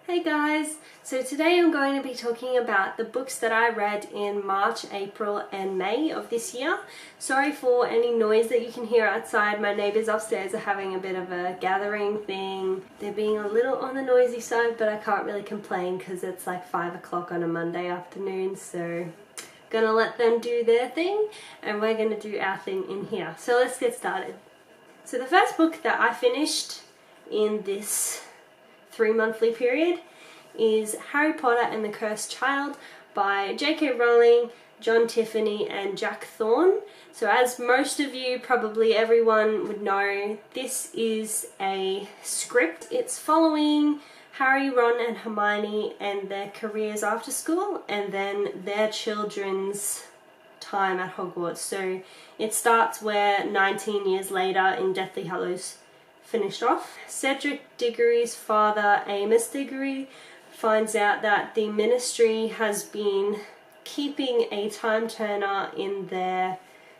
Hey guys! So today I'm going to be talking about the books that I read in March, April and May of this year. Sorry for any noise that you can hear outside. My neighbours upstairs are having a bit of a gathering thing. They're being a little on the noisy side, but I can't really complain because it's like 5 o'clock on a Monday afternoon, so gonna let them do their thing and we're gonna do our thing in here. So let's get started. So the first book that I finished in this 3-monthly period is Harry Potter and the Cursed Child by J.K. Rowling, John Tiffany and Jack Thorne. So as most of you, probably everyone would know, this is a script. It's following Harry, Ron and Hermione and their careers after school and then their children's time at Hogwarts. So it starts where 19 years later in Deathly Hallows finished off. Cedric Diggory's father, Amos Diggory, finds out that the Ministry has been keeping a time turner in their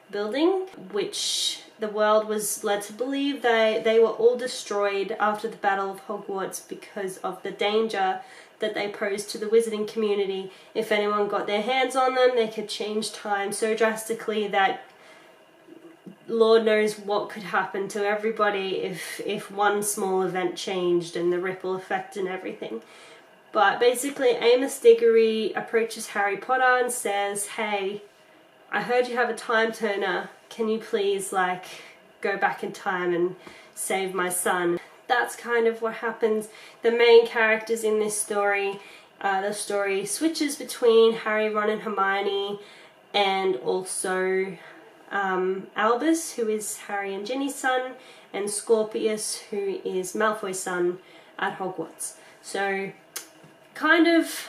building, which the world was led to believe they were all destroyed after the Battle of Hogwarts because of the danger that they posed to the wizarding community. If anyone got their hands on them, they could change time so drastically that Lord knows what could happen to everybody if one small event changed, and the ripple effect and everything. But basically Amos Diggory approaches Harry Potter and says, hey, I heard you have a time turner, can you please go back in time and save my son? That's kind of what happens. The main characters in this story, the story switches between Harry, Ron and Hermione and also Albus, who is Harry and Ginny's son, and Scorpius, who is Malfoy's son at Hogwarts. So kind of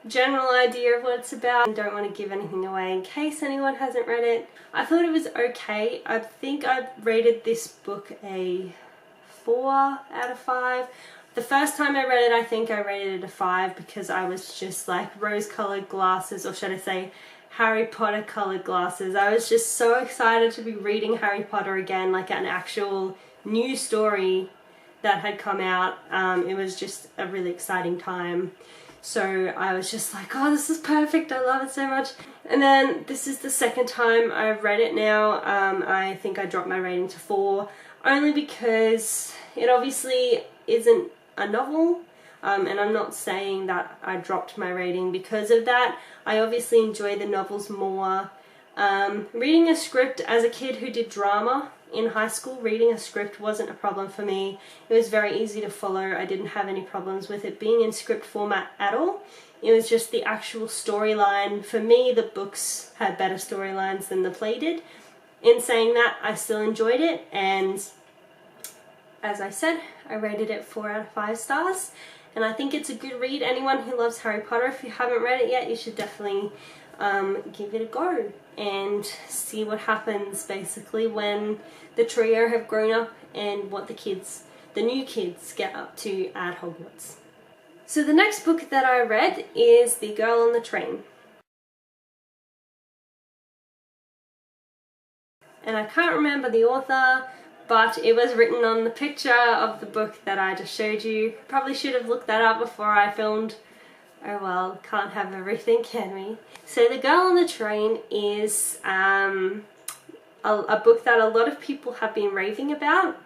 general idea of what it's about. I don't want to give anything away in case anyone hasn't read it. I thought it was okay. I think I rated this book a 4 out of 5. The first time I read it, I think I rated it a 5 because I was just like rose-coloured glasses, or should I say Harry Potter coloured glasses. I was just so excited to be reading Harry Potter again, like an actual new story that had come out. It was just a really exciting time. So I was just like, oh, this is perfect, I love it so much. And then this is the second time I've read it now. I think I dropped my rating to 4, only because it obviously isn't a novel. And I'm not saying that I dropped my rating because of that. I obviously enjoy the novels more. Reading a script as a kid who did drama in high school, reading a script wasn't a problem for me. It was very easy to follow. I didn't have any problems with it being in script format at all. It was just the actual storyline. For me, the books had better storylines than the play did. In saying that, I still enjoyed it, and as I said, I rated it 4 out of 5 stars. And I think it's a good read. Anyone who loves Harry Potter, if you haven't read it yet, you should definitely give it a go and see what happens basically when the trio have grown up and what the new kids get up to at Hogwarts. So the next book that I read is The Girl on the Train. And I can't remember the author, but it was written on the picture of the book that I just showed you. Probably should have looked that up before I filmed. Oh well, can't have everything, can we? So The Girl on the Train is a book that a lot of people have been raving about,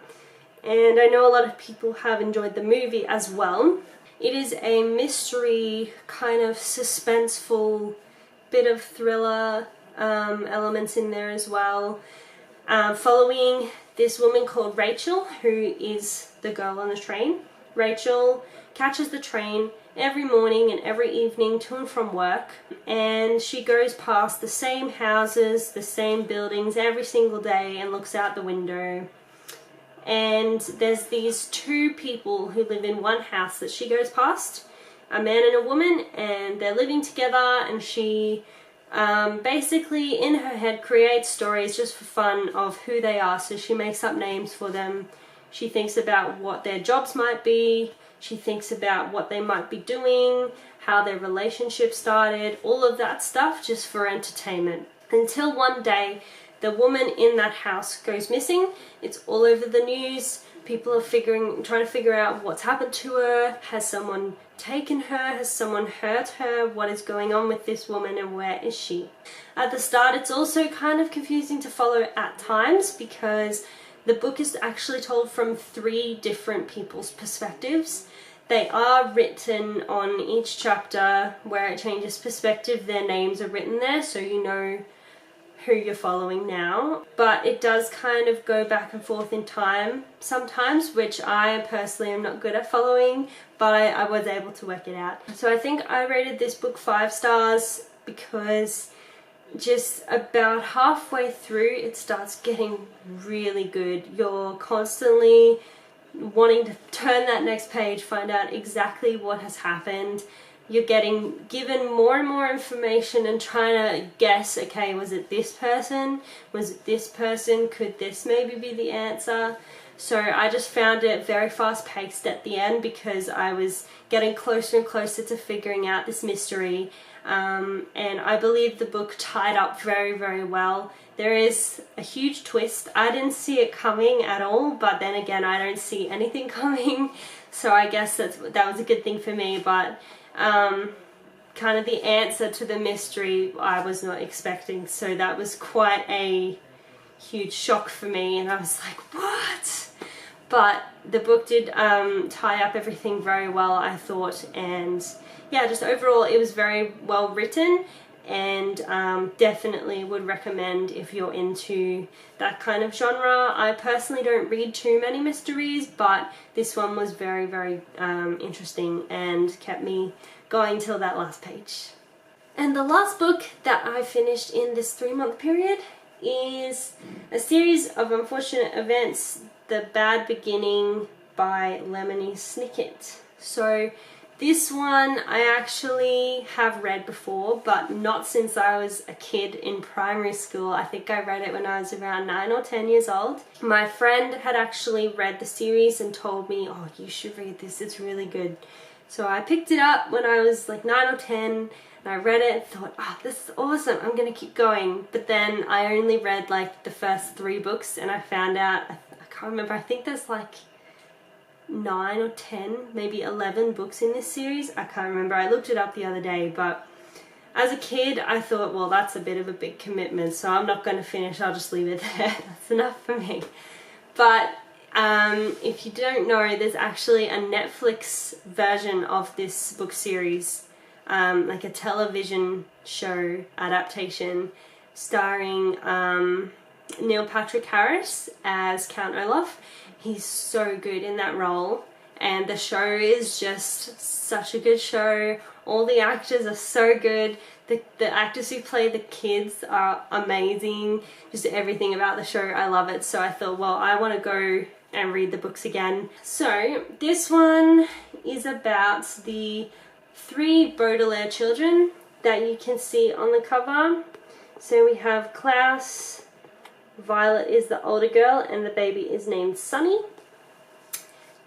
and I know a lot of people have enjoyed the movie as well. It is a mystery, kind of suspenseful, bit of thriller elements in there as well. Following this woman called Rachel, who is the girl on the train. Rachel catches the train every morning and every evening to and from work, and she goes past the same houses, the same buildings every single day and looks out the window. And there's these 2 people who live in one house that she goes past, a man and a woman, and they're living together, and she basically in her head creates stories just for fun of who they are. So she makes up names for them. She thinks about what their jobs might be. She thinks about what they might be doing, how their relationship started, all of that stuff just for entertainment. Until one day the woman in that house goes missing. It's all over the news. People are trying to figure out what's happened to her. Has someone taken her? Has someone hurt her? What is going on with this woman and where is she? At the start, it's also kind of confusing to follow at times because the book is actually told from 3 different people's perspectives. They are written on each chapter where it changes perspective. Their names are written there so you know who you're following now, but it does kind of go back and forth in time sometimes, which I personally am not good at following, but I was able to work it out. So I think I rated this book 5 stars because just about halfway through it starts getting really good. You're constantly wanting to turn that next page, find out exactly what has happened. You're getting given more and more information and trying to guess, okay, was it this person? Was it this person? Could this maybe be the answer? So I just found it very fast paced at the end because I was getting closer and closer to figuring out this mystery. And I believe the book tied up very, very well. There is a huge twist. I didn't see it coming at all, but then again, I don't see anything coming. So I guess that was a good thing for me, but kind of the answer to the mystery I was not expecting, so that was quite a huge shock for me and I was like, what? But the book did tie up everything very well, I thought, and yeah, just overall it was very well written and definitely would recommend if you're into that kind of genre. I personally don't read too many mysteries, but this one was very, very interesting and kept me going till that last page. And the last book that I finished in this 3-month period is a series of unfortunate events, The Bad Beginning by Lemony Snicket. So this one I actually have read before, but not since I was a kid in primary school. I think I read it when I was around 9 or 10 years old. My friend had actually read the series and told me, oh, you should read this, it's really good. So I picked it up when I was like 9 or 10 and I read it and thought, oh, this is awesome, I'm gonna keep going. But then I only read like the first 3 books and I found out, I can't remember, I think there's like 9 or 10, maybe 11 books in this series. I can't remember. I looked it up the other day, but as a kid I thought, well, that's a bit of a big commitment, so I'm not going to finish. I'll just leave it there. That's enough for me. But if you don't know, there's actually a Netflix version of this book series, like a television show adaptation starring Neil Patrick Harris as Count Olaf. He's so good in that role, and the show is just such a good show. All the actors are so good. The actors who play the kids are amazing. Just everything about the show, I love it. So I thought, well, I want to go and read the books again. So this one is about the 3 Baudelaire children that you can see on the cover. So we have Klaus, Violet is the older girl, and the baby is named Sunny.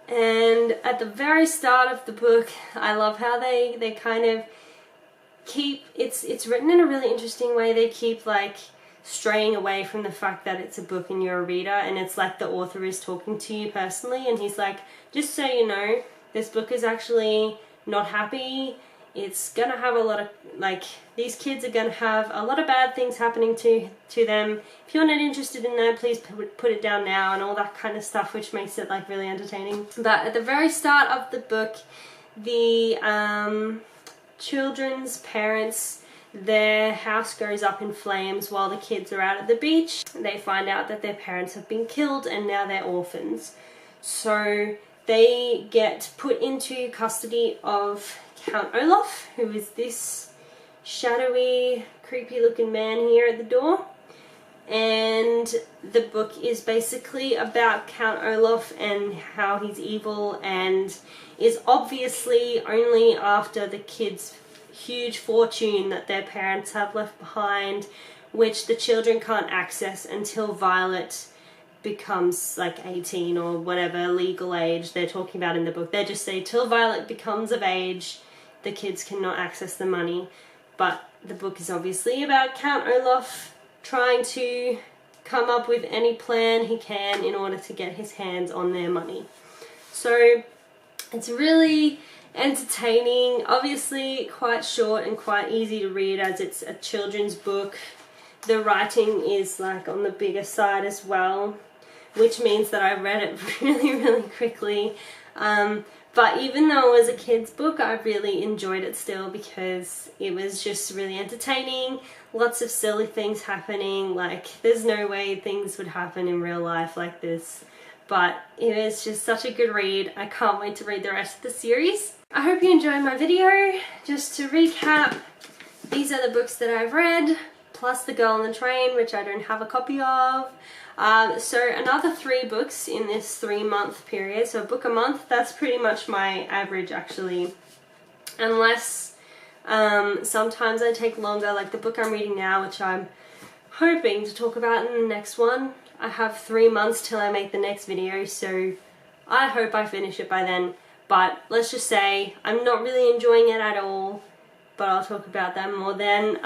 And at the very start of the book, I love how they kind of keep, it's written in a really interesting way. They keep like straying away from the fact that it's a book and you're a reader, and it's like the author is talking to you personally, and he's like, just so you know, this book is actually not happy. It's gonna have a lot of, like, these kids are gonna have a lot of bad things happening to them. If you're not interested in that, please put it down now, and all that kind of stuff, which makes it like really entertaining. But at the very start of the book, the children's parents, their house goes up in flames while the kids are out at the beach. They find out that their parents have been killed and now they're orphans. So they get put into custody of Count Olaf, who is this shadowy, creepy looking man here at the door. And the book is basically about Count Olaf and how he's evil, and is obviously only after the kids' huge fortune that their parents have left behind, which the children can't access until Violet becomes like 18 or whatever legal age they're talking about in the book. They just say till Violet becomes of age, the kids cannot access the money. But the book is obviously about Count Olaf trying to come up with any plan he can in order to get his hands on their money. So it's really entertaining, obviously quite short and quite easy to read as it's a children's book. The writing is like on the bigger side as well, which means that I read it really quickly. But even though it was a kid's book, I really enjoyed it still because it was just really entertaining. Lots of silly things happening, like there's no way things would happen in real life like this. But it was just such a good read. I can't wait to read the rest of the series. I hope you enjoyed my video. Just to recap, these are the books that I've read, plus The Girl on the Train, which I don't have a copy of. So another 3 books in this 3-month period, so a book a month. That's pretty much my average actually, unless sometimes I take longer, like the book I'm reading now, which I'm hoping to talk about in the next one. I have 3 months till I make the next video, so I hope I finish it by then. But let's just say I'm not really enjoying it at all, but I'll talk about that more then.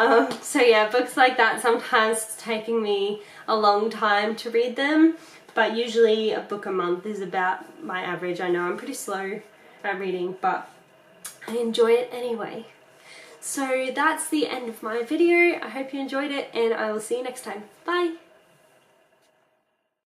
So yeah, books like that, sometimes it's taking me a long time to read them, but usually a book a month is about my average. I know I'm pretty slow at reading, but I enjoy it anyway. So that's the end of my video. I hope you enjoyed it, and I will see you next time. Bye!